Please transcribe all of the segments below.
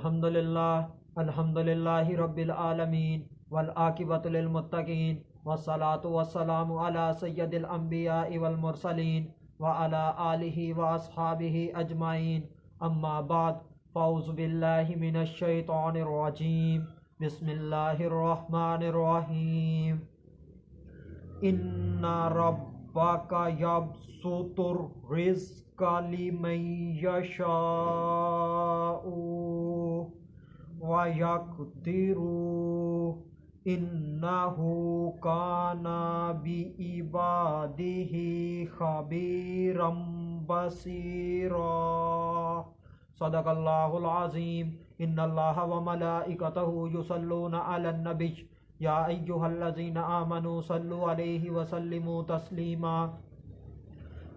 الحمدللہ رب العالمین والعاقبۃ للمتقین والصلاۃ والسلام علی سید الانبیاء والمرسلین وعلی آلہ واصحابہ اجمعین اما بعد فاعوذ باللہ من الشیطان الرجیم بسم اللہ الرحمن الرحیم ان ربک یبسط الرزق لمن یشاء وَيَقْدِرُ إِنَّهُ كَانَ بِعِبَادِهِ خَبِيرًا بَصِيرًا صدق اللہ العظیم ان اللہ وملائکتہ یصلون علی النبی یا ایہا الذین آمنوا صلوا علیہ وسلموا تسلیما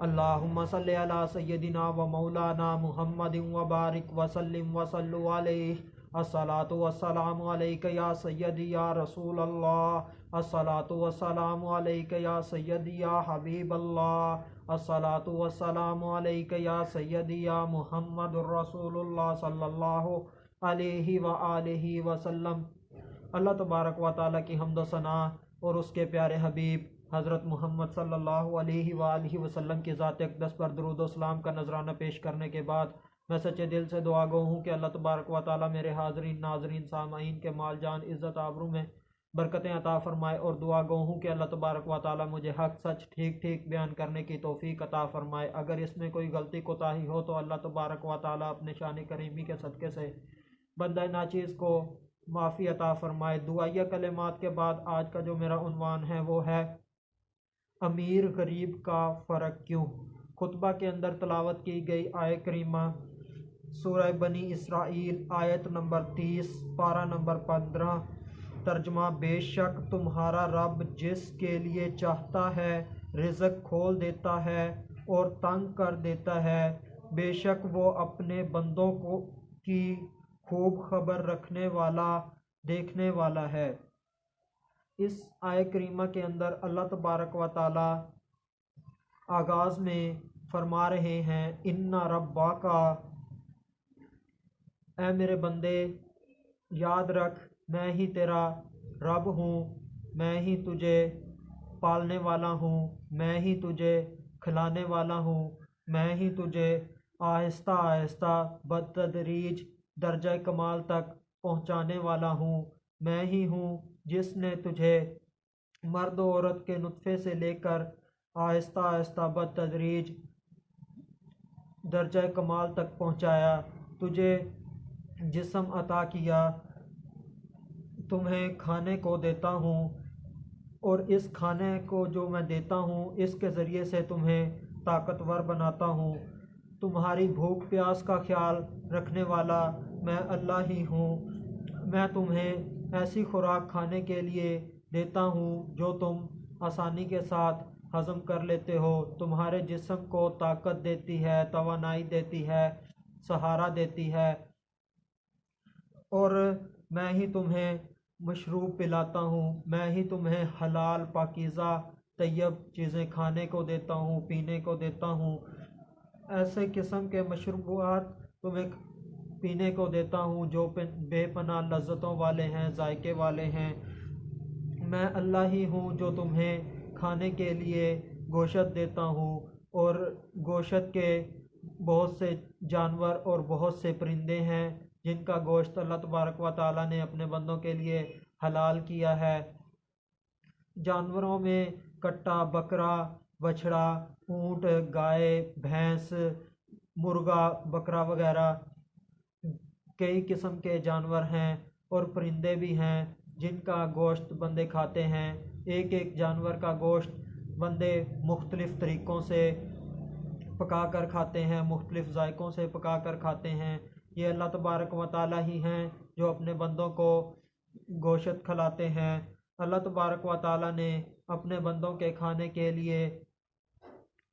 اللہم صل علی سیدنا و مولانا محمد وبارک وسلم وصلوا علیہ الصلاۃ والسلام علیک یا سیدی یا رسول اللہ الصلاۃ والسلام علیک یا سیدی یا حبیب اللہ الصلاۃ والسلام علیک یا سیدی یا محمد الرسول اللہ صلی اللہ علیہ وآلہ وسلم۔ اللہ تبارک و تعالیٰ کی حمد و ثنا اور اس کے پیارے حبیب حضرت محمد صلی اللہ علیہ وآلہ وسلم کی ذات اقدس پر درود و سلام کا نذرانہ پیش کرنے کے بعد میں سچے دل سے دعا گو ہوں کہ اللہ تبارک و تعالیٰ میرے حاضرین ناظرین سامعین کے مال جان عزت آبرو میں برکتیں عطا فرمائے، اور دعا گو ہوں کہ اللہ تبارک و تعالیٰ مجھے حق سچ ٹھیک ٹھیک بیان کرنے کی توفیق عطا فرمائے۔ اگر اس میں کوئی غلطی کوتاہی ہو تو اللہ تبارک و تعالیٰ اپنے شان کریمی کے صدقے سے بندہ ناچیز کو معافی عطا فرمائے۔ دعائیہ کلمات کے بعد آج کا جو میرا عنوان ہے وہ ہے امیر غریب کا فرق کیوں۔ خطبہ کے اندر تلاوت کی گئی آیت کریمہ سورہ بنی اسرائیل آیت نمبر 30 پارہ نمبر 15۔ ترجمہ: بے شک تمہارا رب جس کے لیے چاہتا ہے رزق کھول دیتا ہے اور تنگ کر دیتا ہے، بے شک وہ اپنے بندوں کی خوب خبر رکھنے والا دیکھنے والا ہے۔ اس آیت کریمہ کے اندر اللہ تبارک و تعالی آغاز میں فرما رہے ہیں ان ربک، اے میرے بندے یاد رکھ میں ہی تیرا رب ہوں، میں ہی تجھے پالنے والا ہوں، میں ہی تجھے کھلانے والا ہوں، میں ہی تجھے آہستہ آہستہ بتدریج درجہ کمال تک پہنچانے والا ہوں، میں ہی ہوں جس نے تجھے مرد و عورت کے نطفے سے لے کر آہستہ آہستہ بتدریج درجہ کمال تک پہنچایا، تجھے جسم عطا کیا، تمہیں کھانے کو دیتا ہوں، اور اس کھانے کو جو میں دیتا ہوں اس کے ذریعے سے تمہیں طاقتور بناتا ہوں۔ تمہاری بھوک پیاس کا خیال رکھنے والا میں اللہ ہی ہوں۔ میں تمہیں ایسی خوراک کھانے کے لیے دیتا ہوں جو تم آسانی کے ساتھ ہضم کر لیتے ہو، تمہارے جسم کو طاقت دیتی ہے، توانائی دیتی ہے، سہارا دیتی ہے، اور میں ہی تمہیں مشروب پلاتا ہوں، میں ہی تمہیں حلال پاکیزہ طیب چیزیں کھانے کو دیتا ہوں، پینے کو دیتا ہوں، ایسے قسم کے مشروبات تمہیں پینے کو دیتا ہوں جو بے پناہ لذتوں والے ہیں، ذائقے والے ہیں۔ میں اللہ ہی ہوں جو تمہیں کھانے کے لیے گوشت دیتا ہوں، اور گوشت کے بہت سے جانور اور بہت سے پرندے ہیں جن کا گوشت اللہ تبارک و تعالیٰ نے اپنے بندوں کے لیے حلال کیا ہے۔ جانوروں میں کٹا، بکرا، بچھڑا، اونٹ، گائے، بھینس، مرغا، بکرا وغیرہ کئی قسم کے جانور ہیں، اور پرندے بھی ہیں جن کا گوشت بندے کھاتے ہیں۔ ایک ایک جانور کا گوشت بندے مختلف طریقوں سے پکا کر کھاتے ہیں، مختلف ذائقوں سے پکا کر کھاتے ہیں۔ یہ اللہ تبارک و تعالیٰ ہی ہیں جو اپنے بندوں کو گوشت کھلاتے ہیں۔ اللہ تبارک و تعالیٰ نے اپنے بندوں کے کھانے کے لیے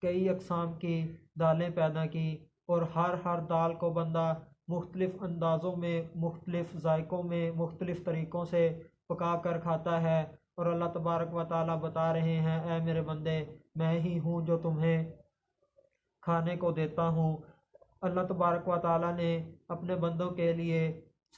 کئی اقسام کی دالیں پیدا کی، اور ہر دال کو بندہ مختلف اندازوں میں، مختلف ذائقوں میں، مختلف طریقوں سے پکا کر کھاتا ہے، اور اللہ تبارک و تعالیٰ بتا رہے ہیں اے میرے بندے میں ہی ہوں جو تمہیں کھانے کو دیتا ہوں۔ اللہ تبارک و تعالیٰ نے اپنے بندوں کے لیے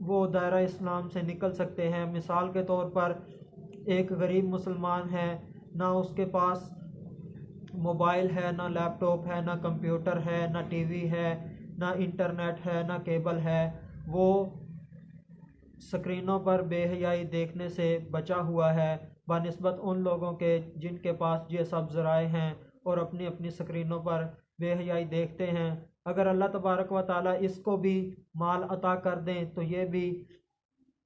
وہ دائرہ اسلام سے نکل سکتے ہیں۔ مثال کے طور پر ایک غریب مسلمان ہے، نہ اس کے پاس موبائل ہے، نہ لیپ ٹاپ ہے، نہ کمپیوٹر ہے، نہ ٹی وی ہے، نہ انٹرنیٹ ہے، نہ کیبل ہے، وہ سکرینوں پر بے حیائی دیکھنے سے بچا ہوا ہے بنسبت ان لوگوں کے جن کے پاس یہ سب ذرائع ہیں اور اپنی اپنی سکرینوں پر بے حیائی دیکھتے ہیں۔ اگر اللہ تبارک و تعالیٰ اس کو بھی مال عطا کر دیں تو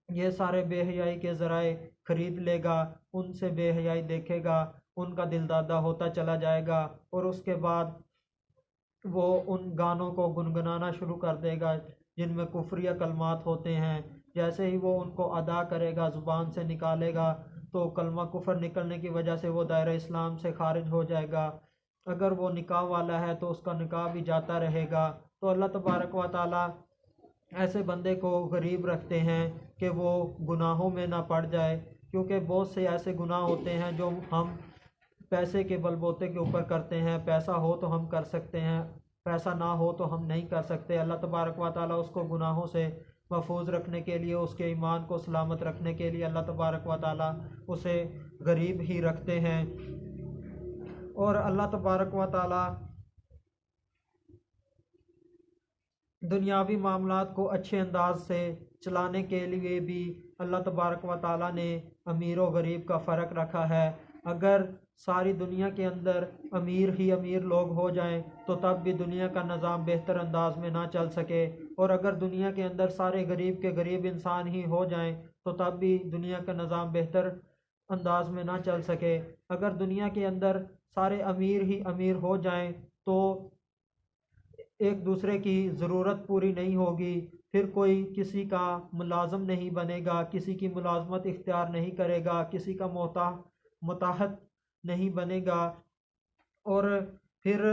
یہ سارے بے حیائی کے ذرائع خرید لے گا، ان سے بے حیائی دیکھے گا، ان کا دل دادا ہوتا چلا جائے گا، اور اس کے بعد وہ ان گانوں کو گنگنانا شروع کر دے گا جن میں کفریہ کلمات ہوتے ہیں۔ جیسے ہی وہ ان کو ادا کرے گا، زبان سے نکالے گا، تو کلمہ کفر نکلنے کی وجہ سے وہ دائرہ اسلام سے خارج ہو جائے گا۔ اگر وہ نکاح والا ہے تو اس کا نکاح بھی جاتا رہے گا۔ تو اللہ تبارک و تعالیٰ ایسے بندے کو غریب رکھتے ہیں کہ وہ گناہوں میں نہ پڑ جائے، کیونکہ بہت سے ایسے گناہ ہوتے ہیں جو ہم پیسے کے بل بوتے کے اوپر کرتے ہیں۔ پیسہ ہو تو ہم کر سکتے ہیں، پیسہ نہ ہو تو ہم نہیں کر سکتے۔ اللہ تبارک و تعالیٰ اس کو گناہوں سے محفوظ رکھنے کے لیے، اس کے ایمان کو سلامت رکھنے کے لیے اللہ تبارک و تعالیٰ اسے غریب ہی رکھتے ہیں۔ اور اللہ تبارک و تعالیٰ دنیاوی معاملات کو اچھے انداز سے چلانے کے لیے بھی اللہ تبارک و تعالیٰ نے امیر و غریب کا فرق رکھا ہے۔ اگر ساری دنیا کے اندر امیر ہی امیر لوگ ہو جائیں تو تب بھی دنیا کا نظام بہتر انداز میں نہ چل سکے، اور اگر دنیا کے اندر سارے غریب کے غریب انسان ہی ہو جائیں تو تب بھی دنیا کا نظام بہتر انداز میں نہ چل سکے۔ اگر دنیا کے اندر سارے امیر ہی امیر ہو جائیں تو ایک دوسرے کی ضرورت پوری نہیں ہوگی، پھر کوئی کسی کا ملازم نہیں بنے گا، کسی کی ملازمت اختیار نہیں کرے گا، کسی کا متحد نہیں بنے گا، اور پھر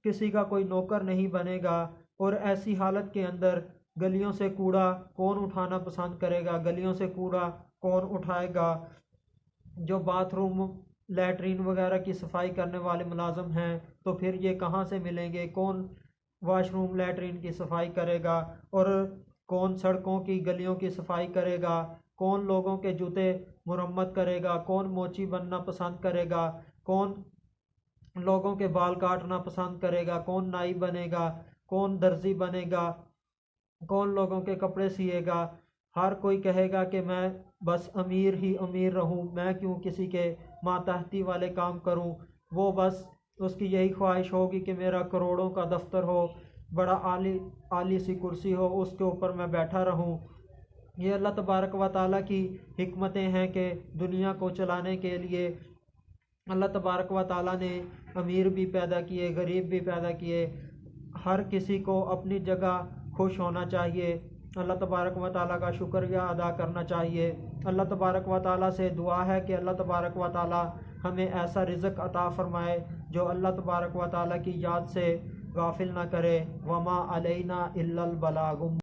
کسی کا کوئی نوکر نہیں بنے گا۔ اور ایسی حالت کے اندر گلیوں سے کوڑا کون اٹھانا پسند کرے گا؟ گلیوں سے کوڑا کون اٹھائے گا؟ جو باتھ روم لیٹرین وغیرہ کی صفائی کرنے والے ملازم ہیں تو پھر یہ کہاں سے ملیں گے؟ کون واش روم لیٹرین کی صفائی کرے گا؟ اور کون سڑکوں کی گلیوں کی صفائی کرے گا؟ کون لوگوں کے جوتے مرمت کرے گا؟ کون موچی بننا پسند کرے گا؟ کون لوگوں کے بال کاٹنا پسند کرے گا؟ کون نائی بنے گا؟ کون درزی بنے گا؟ کون لوگوں کے کپڑے سیے گا؟ ہر کوئی کہے گا کہ میں بس امیر ہی امیر رہوں، میں کیوں کسی کے ماتحتی والے کام کروں۔ وہ بس اس کی یہی خواہش ہوگی کہ میرا کروڑوں کا دفتر ہو، بڑا عالی سی کرسی ہو، اس کے اوپر میں بیٹھا رہوں۔ یہ اللہ تبارک و تعالیٰ کی حکمتیں ہیں کہ دنیا کو چلانے کے لیے اللہ تبارک و تعالیٰ نے امیر بھی پیدا کیے، غریب بھی پیدا کیے۔ ہر کسی کو اپنی جگہ خوش ہونا چاہیے، اللہ تبارک و تعالیٰ کا شکریہ ادا کرنا چاہیے۔ اللہ تبارک و تعالیٰ سے دعا ہے کہ اللہ تبارک و تعالیٰ ہمیں ایسا رزق عطا فرمائے جو اللہ تبارک و تعالیٰ کی یاد سے غافل نہ کرے۔ وما علینا الا البلاغ۔